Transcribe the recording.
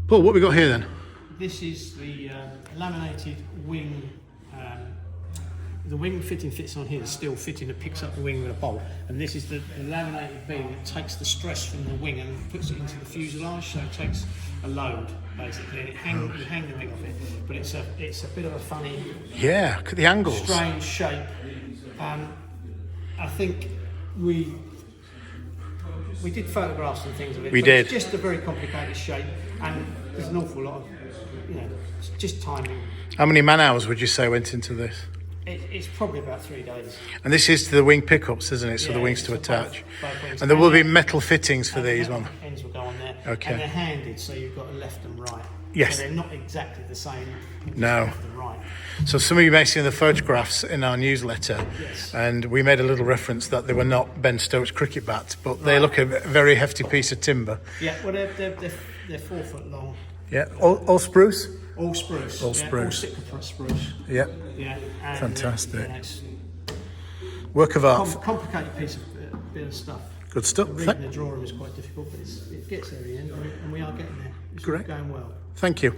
Paul, what we got here then? This is the laminated wing. The wing fitting fits on here, the steel fitting that picks up the wing with a bolt, and this is the laminated beam that takes the stress from the wing and puts it into the fuselage, so it takes a load basically, and you hang the wing off it. But it's a bit of a funny, yeah, look at the angles, strange shape. I think we did photographs and things of it. We did. It's just a very complicated shape, and there's an awful lot of, it's just timing. How many man hours would you say went into this? It's probably about 3 days. And this is to the wing pickups, isn't it? So the wings to attach. Both wings. And there will be metal fittings for these ones. Ends will go on there. Okay. And they're handed, so you've got a left and right. Yes. So they're not exactly the same. No. Left and right. So some of you may see in the photographs in our newsletter, Yes. and we made a little reference that they were not Ben Stokes cricket bats, but they look a very hefty piece of timber. Yeah, well, they're 4 foot long. Yeah, all spruce? All spruce. All yeah, spruce. All sycamore spruce. Yeah, Yeah. And, fantastic. It's Work of art. complicated piece of bit of stuff. Good stuff. Reading the drawing is quite difficult, but it gets there in the end, and we are getting there. It's Correct. going well. Thank you.